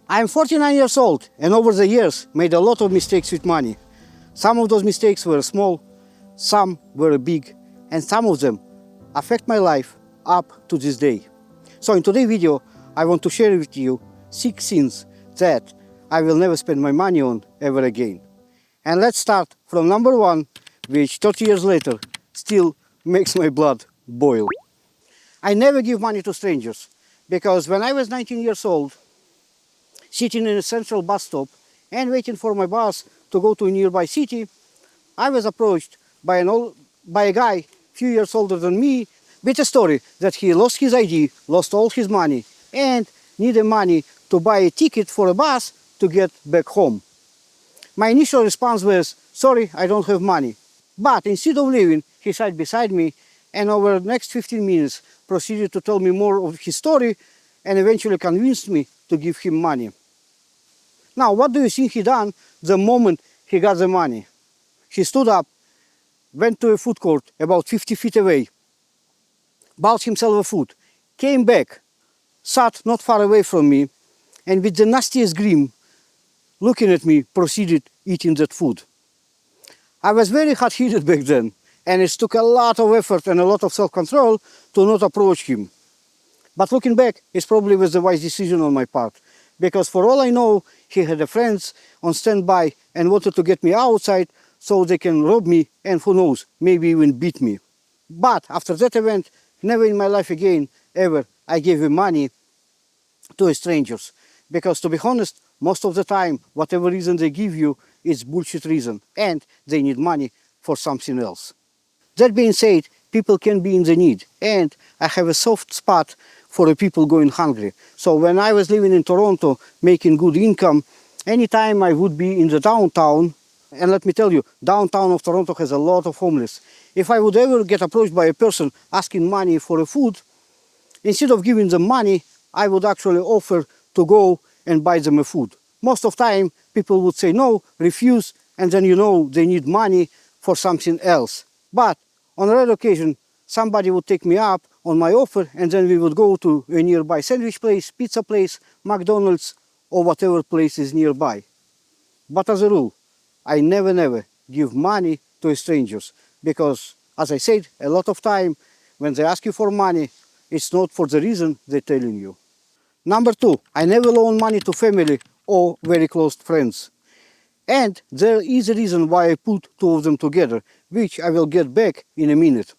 I'm 49 years old and over the years made a lot of mistakes with money. Some of those mistakes were small, some were big, and some of them affect my life up to this day. So in today's video, I want to share with you 6 things that I will never spend my money on ever again. And let's start from number 1, which 30 years later still makes my blood boil. I never give money to strangers because when I was 19 years old, sitting in a central bus stop and waiting for my bus to go to a nearby city, I was approached by a guy few years older than me with a story that he lost his ID, lost all his money, and needed money to buy a ticket for a bus to get back home. My initial response was, "Sorry, I don't have money." But instead of leaving, he sat beside me and over the next 15 minutes proceeded to tell me more of his story and eventually convinced me to give him money. Now, what do you think he done the moment he got the money? He stood up, went to a food court about 50 feet away, bought himself a food, came back, sat not far away from me, and with the nastiest grin, looking at me, proceeded eating that food. I was very hot-headed back then, and it took a lot of effort and a lot of self-control to not approach him. But looking back, it probably was the wise decision on my part, because for all I know, he had a friends on standby and wanted to get me outside so they can rob me and who knows, maybe even beat me. But after that event, never in my life again, ever, I gave him money to strangers. Because to be honest, most of the time, whatever reason they give you is bullshit reason and they need money for something else. That being said, people can be in the need and I have a soft spot for the people going hungry. So when I was living in Toronto, making good income, anytime I would be in the downtown, and let me tell you, downtown of Toronto has a lot of homeless. If I would ever get approached by a person asking money for a food, instead of giving them money, I would actually offer to go and buy them a food. Most of the time, people would say no, refuse, and then you know they need money for something else. But on a rare occasion, somebody would take me up on my offer and then we would go to a nearby sandwich place, pizza place, McDonald's, or whatever place is nearby. But as a rule, I never give money to strangers because, as I said, a lot of time when they ask you for money, it's not for the reason they're telling you. Number 2, I never loan money to family or very close friends. And there is a reason why I put 2 of them together, which I will get back in a minute.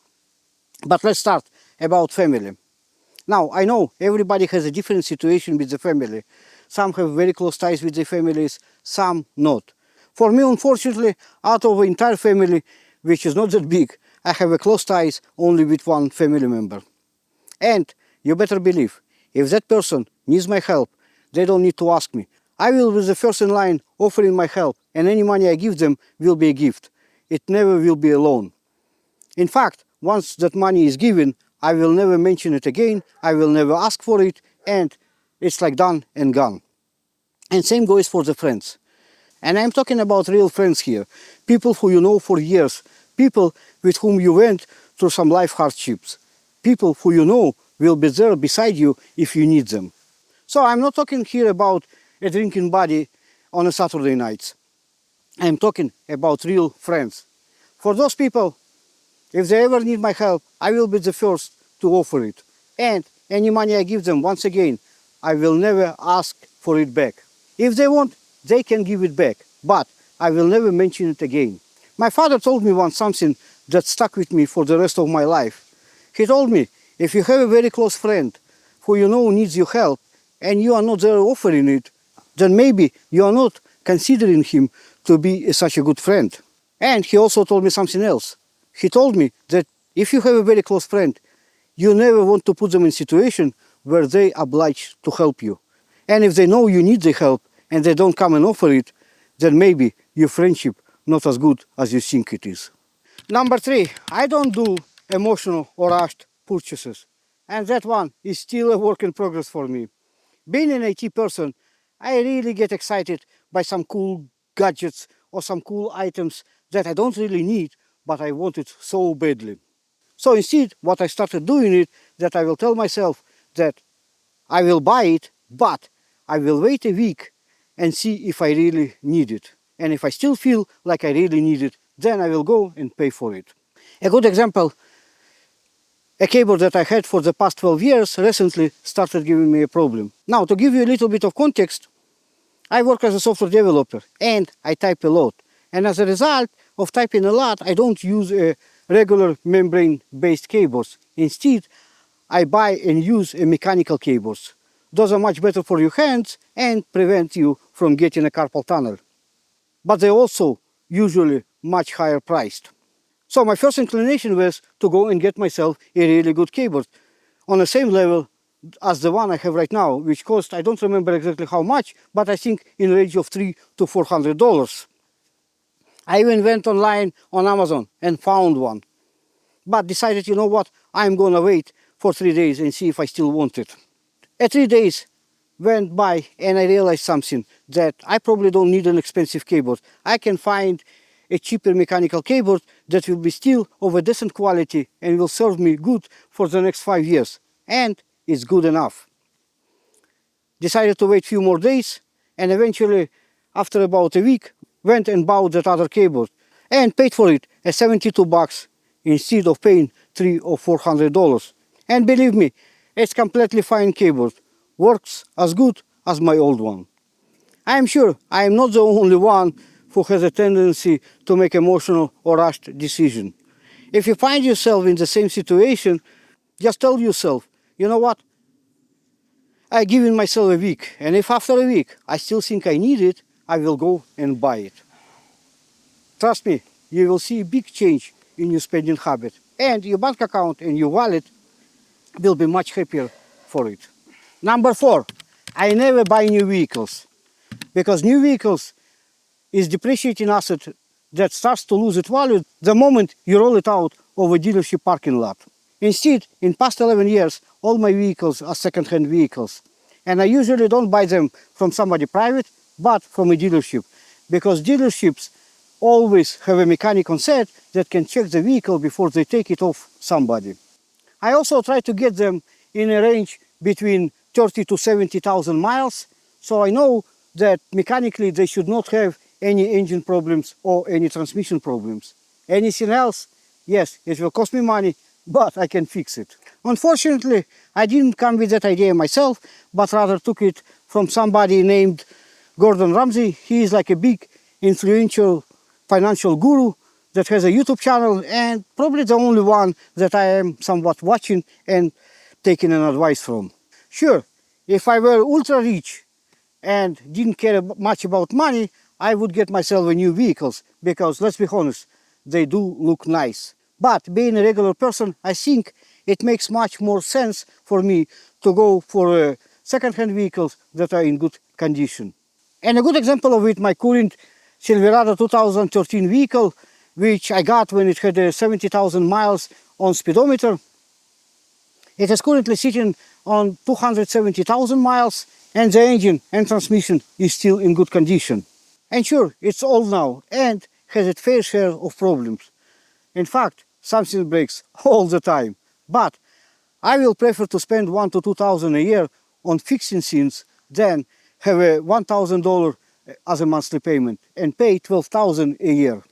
But let's start about family. Now, I know everybody has a different situation with the family. Some have very close ties with their families, some not. For me, unfortunately, out of the entire family, which is not that big, I have a close ties only with one family member. And you better believe, if that person needs my help, they don't need to ask me. I will be the first in line offering my help, and any money I give them will be a gift. It never will be a loan. In fact, once that money is given, I will never mention it again, I will never ask for it, and it's like done and gone. And same goes for the friends. And I'm talking about real friends here, people who you know for years, people with whom you went through some life hardships, people who you know will be there beside you if you need them. So I'm not talking here about a drinking buddy on a Saturday night. I'm talking about real friends. For those people, if they ever need my help, I will be the first to offer it. And any money I give them, once again, I will never ask for it back. If they want, they can give it back, but I will never mention it again. My father told me once something that stuck with me for the rest of my life. He told me, if you have a very close friend who you know needs your help and you are not there offering it, then maybe you are not considering him to be such a good friend. And he also told me something else. He told me that if you have a very close friend, you never want to put them in a situation where they are obliged to help you. And if they know you need the help and they don't come and offer it, then maybe your friendship not as good as you think it is. Number 3, I don't do emotional or rushed purchases. And that one is still a work in progress for me. Being an IT person, I really get excited by some cool gadgets or some cool items that I don't really need, but I want it so badly. So instead, what I started doing is that I will tell myself that I will buy it, but I will wait a week and see if I really need it. And if I still feel like I really need it, then I will go and pay for it. A good example, a keyboard that I had for the past 12 years recently started giving me a problem. Now, to give you a little bit of context, I work as a software developer and I type a lot. And as a result of typing a lot, I don't use a regular membrane-based keyboards. Instead, I buy and use a mechanical keyboards. Those are much better for your hands and prevent you from getting a carpal tunnel. But they're also usually much higher priced. So my first inclination was to go and get myself a really good keyboard on the same level as the one I have right now, which cost, I don't remember exactly how much, but I think in the range of $300 to $400. I even went online on Amazon and found one, but decided, you know what, I'm gonna wait for 3 days and see if I still want it. 3 days went by and I realized something, that I probably don't need an expensive keyboard. I can find a cheaper mechanical keyboard that will be still of a decent quality and will serve me good for the next 5 years. And it's good enough. Decided to wait a few more days and eventually, after about a week, went and bought that other keyboard and paid for it at $72 instead of paying $300 or $400. And believe me, it's completely fine keyboard. Works as good as my old one. I am sure I am not the only one who has a tendency to make emotional or rushed decisions. If you find yourself in the same situation, just tell yourself, you know what, I given myself a week, and if after a week I still think I need it, I will go and buy it. Trust me, you will see a big change in your spending habit, and your bank account and your wallet will be much happier for it. Number 4, I never buy new vehicles, because new vehicles is depreciating asset that starts to lose its value the moment you roll it out of a dealership parking lot. Instead, in past 11 years, all my vehicles are second-hand vehicles. And I usually don't buy them from somebody private, but from a dealership. Because dealerships always have a mechanic on set that can check the vehicle before they take it off somebody. I also try to get them in a range between 30 to 70,000 miles, so I know that mechanically they should not have any engine problems or any transmission problems. Anything else, yes, it will cost me money, but I can fix it. Unfortunately, I didn't come with that idea myself, but rather took it from somebody named Gordon Ramsay. He is like a big, influential financial guru that has a YouTube channel and probably the only one that I am somewhat watching and taking an advice from. Sure, if I were ultra rich and didn't care much about money, I would get myself a new vehicles because, let's be honest, they do look nice. But being a regular person, I think it makes much more sense for me to go for second-hand vehicles that are in good condition. And a good example of it, my current Silverado 2013 vehicle, which I got when it had 70,000 miles on speedometer. It is currently sitting on 270,000 miles, and the engine and transmission is still in good condition. And sure, it's old now and has its fair share of problems. In fact, something breaks all the time. But I will prefer to spend $1,000 to $2,000 a year on fixing things than have a $1,000 as a monthly payment and pay $12,000 a year.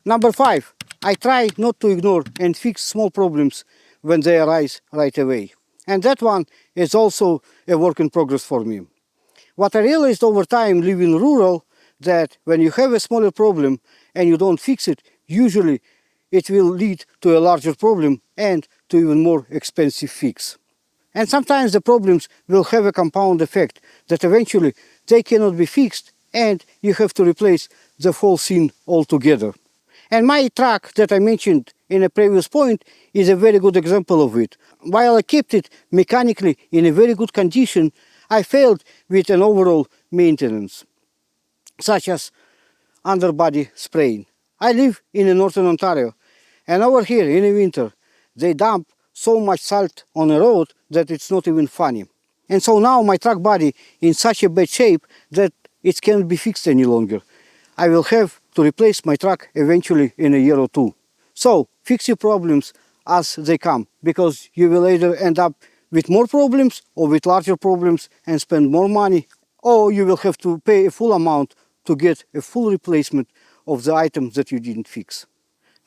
Number 5, I try not to ignore and fix small problems when they arise right away. And that one is also a work in progress for me. What I realized over time living rural, that when you have a smaller problem and you don't fix it, usually it will lead to a larger problem and to even more expensive fix. And sometimes the problems will have a compound effect that eventually they cannot be fixed and you have to replace the whole thing altogether. And my truck that I mentioned in a previous point is a very good example of it. While I kept it mechanically in a very good condition, I failed with an overall maintenance, such as underbody spraying. I live in northern Ontario, and over here in the winter, they dump so much salt on the road that it's not even funny. And so now my truck body is in such a bad shape that it can't be fixed any longer. I will have to replace my truck eventually in a year or two. So fix your problems as they come, because you will either end up with more problems or with larger problems and spend more money or you will have to pay a full amount to get a full replacement of the item that you didn't fix.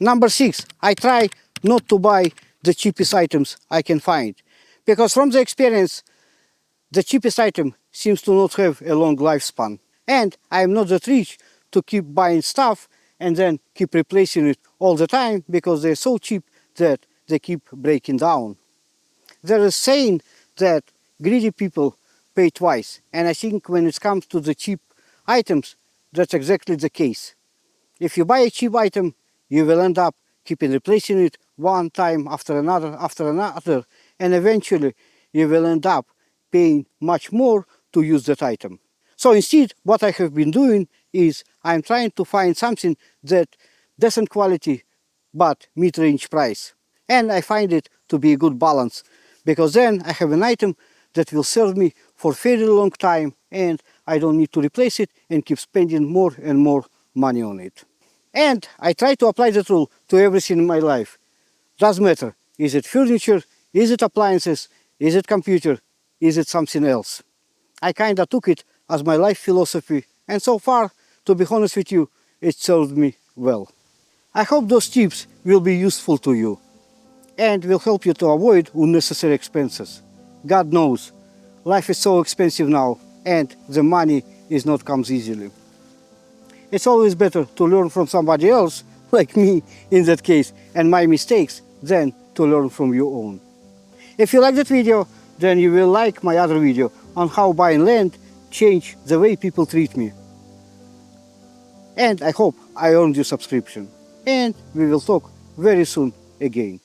Number 6, I try not to buy the cheapest items I can find, because from the experience, the cheapest item seems to not have a long lifespan. And I am not that rich to keep buying stuff and then keep replacing it all the time, because they're so cheap that they keep breaking down. There is saying that greedy people pay twice, and I think when it comes to the cheap items, that's exactly the case. If you buy a cheap item, you will end up keeping replacing it one time after another, and eventually you will end up paying much more to use that item. So instead, what I have been doing is I'm trying to find something that decent quality but mid-range price. And I find it to be a good balance, because then I have an item that will serve me for a very long time and I don't need to replace it and keep spending more and more money on it. And I try to apply that rule to everything in my life. Doesn't matter, is it furniture, is it appliances, is it computer, is it something else? I kinda took it as my life philosophy, and so far, to be honest with you, it served me well. I hope those tips will be useful to you and will help you to avoid unnecessary expenses. God knows, life is so expensive now and the money is not comes easily. It's always better to learn from somebody else, like me in that case, and my mistakes, than to learn from your own. If you like that video, then you will like my other video on how buying land changed the way people treat me. And I hope I earned your subscription. And we will talk very soon again.